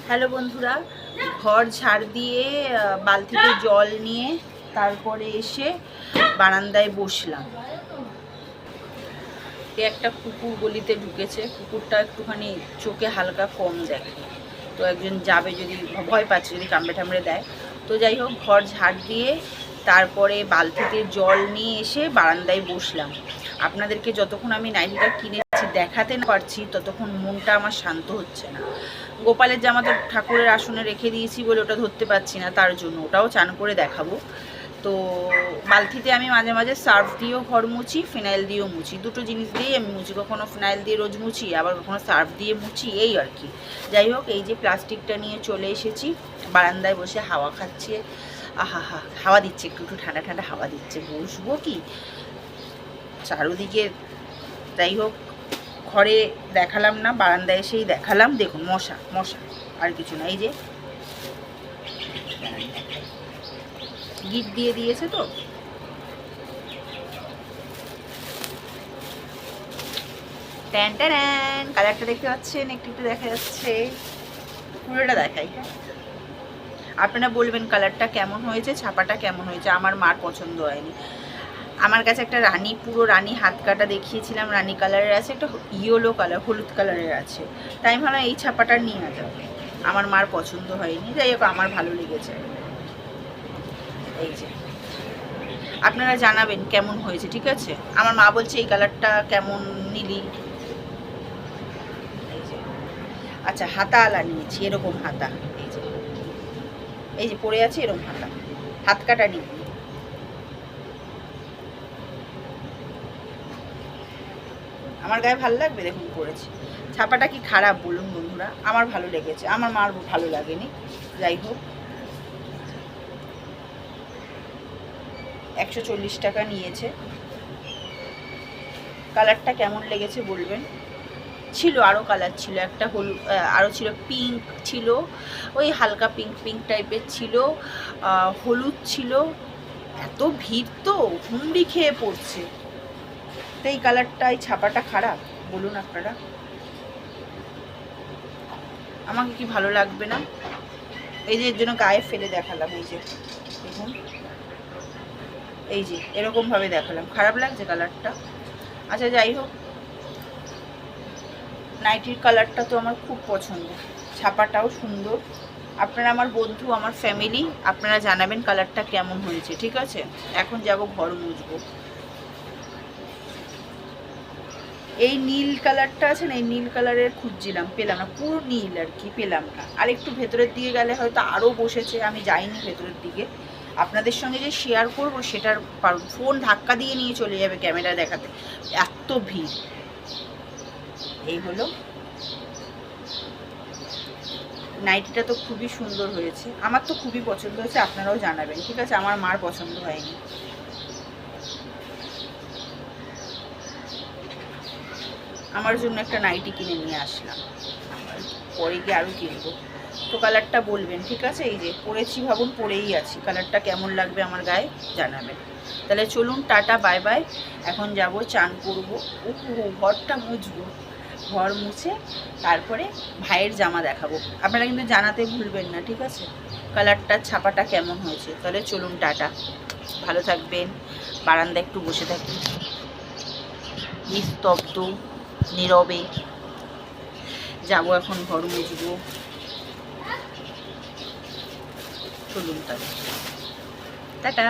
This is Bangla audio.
হ্যালো বন্ধুরা, ঘর ঝাড় দিয়ে বালতিতে জল নিয়ে তারপরে এসে বারান্দায় বসলাম। একটা কুকুর গলিতে ঢুকেছে। কুকুরটা একটুখানি চোখে হালকা কম দেখে, তো একজন যাবে, যদি ভয় পাচ্ছে যদি কামড়ে টামড়ে দেয়। তো যাই হোক, ঘর ঝাড় দিয়ে তারপরে বালতিতে জল নিয়ে এসে বারান্দায় বসলাম। আপনাদেরকে যতক্ষণ আমি নাইটিটা কিনেছি দেখাতে না পারছি ততক্ষণ মনটা আমার শান্ত হচ্ছে না। গোপালের জামা তো ঠাকুরের আসনে রেখে দিয়েছি বলে ওটা ধরতে পারছি না, তার জন্য ওটাও চান করে দেখাবো। তো বালতিতে আমি মাঝে মাঝে সার্ফ দিয়েও ঘর মুছি, ফিনাইল দিয়েও মুছি, দুটো জিনিস দিয়েই আমি মুছি। কখনো ফিনাইল দিয়ে রোজ মুছি, আবার কখনো সার্ফ দিয়ে মুছি, এই আর কি। যাই হোক, এই যে প্লাস্টিকটা নিয়ে চলে এসেছি, বারান্দায় বসে হাওয়া খাচ্ছে। আহা হা, হাওয়া দিচ্ছে, একটু একটু ঠান্ডা ঠান্ডা হাওয়া দিচ্ছে। বসবো কি চারোদিকে। যাই হোক, ঘরে দেখালাম না, বারান্দায় এসেই দেখালাম। দেখুন মশা মশা, আর কিছু না। এই যে গিট দিয়ে দিয়েছে, তো ট্যান ট্যান কালারটা দেখতে পাচ্ছেন, একটু একটু দেখা যাচ্ছে। পুরোটা দেখাই, আপনারা বলবেন কালারটা কেমন হয়েছে, ছাপাটা কেমন হয়েছে। আমার মার পছন্দ হয়নি। আমার কাছে একটা রানী, পুরো রানী হাত কাটা দেখিয়েছিলাম, রানী কালারের আছে, একটা ইয়েলো কালার, হলুদ কালারের আছে। তাই আমি ভাবলাম এই ছাপাটা নিয়ে যাবে। আমার মার পছন্দ হয়নি, যাই হোক আমার ভালো লেগেছে। এই যে আপনারা জানাবেন কেমন হয়েছে, ঠিক আছে। আমার মা বলছে এই কালারটা কেমন নিলি। আচ্ছা, হাতা আলা নিয়েছি, এরকম হাতা। এই যে পরে আছে এরকম হাতা, হাত কাটা নিই। আমার গায়ে ভালো লাগবে, দেখুন পরেছি। ছাপাটা কি খারাপ বলুন বন্ধুরা? আমার ভালো লেগেছে, আমার মার ভালো লাগেনি। যাই হোক, 140 টাকা নিয়েছে। কালারটা কেমন লেগেছে বলবেন। ছিল আরও কালার ছিল, একটা হলুদ, আরও ছিল পিঙ্ক ছিল, ওই হালকা পিঙ্ক পিঙ্ক টাইপের ছিল, হলুদ ছিল। এত ভিড় তো হুমড়ি খেয়ে পড়ছে। তো এই কালারটা, এই ছাপাটা খারাপ বলুন আপনারা? আমাকে কি ভালো লাগবে না? এই যে এর জন্য গায়ে ফেলে দেখালাম। এই যে দেখুন, এই যে এরকমভাবে দেখালাম, খারাপ লাগছে কালারটা। আচ্ছা যাই হোক, নাইটির কালারটা তো আমার খুব পছন্দ, ছাপাটাও সুন্দর। আপনারা আমার বন্ধু, আমার ফ্যামিলি, আপনারা জানাবেন কালারটা কেমন হয়েছে, ঠিক আছে। এখন যাব ঘর মুছবো। এই নীল কালারটা আছে না, এই নীল কালারের খুঁজছিলাম, পেলাম না। পুরো নীল আর কি, পেলাম না। আর একটু ভেতরের দিকে গেলে হয়তো আরও বসেছে, আমি যাইনি ভেতরের দিকে। আপনাদের সঙ্গে যে শেয়ার করব সেটার ফোন ধাক্কা দিয়ে নিয়ে চলে যাবে ক্যামেরা দেখাতে, এত ভিড়। এই হলো নাইটিটা, তো খুবই সুন্দর হয়েছে, আমার তো খুবই পছন্দ হয়েছে। আপনারাও জানাবেন, ঠিক আছে। আমার মার পছন্দ হয়নি। আমার জন্য একটা নাইটি কিনে নিয়ে আসলাম, পরে গিয়ে আরও কিনবো। তো কালারটা বলবেন, ঠিক আছে। এই যে পরেছি, ভাবুন পরেই আছি, কালারটা কেমন লাগবে আমার গায়ে জানাবেন। তাহলে চলুন, টাটা বাই বাই। এখন যাব চান করবো, ঘরটা মুছবো। ঘর মুছে তারপরে ভাইয়ের জামা দেখাবো। আপনারা কিন্তু জানাতে ভুলবেন না, ঠিক আছে, কালারটা ছাপাটা কেমন হয়েছে। তাহলে চলুন, টাটা, ভালো থাকবেন। বারান্দায় একটু বসে থাকি, নিস্তব্ধ নীরবে। যাবো এখন ঘর মুছবো, চলুন তাহলে, টাটা।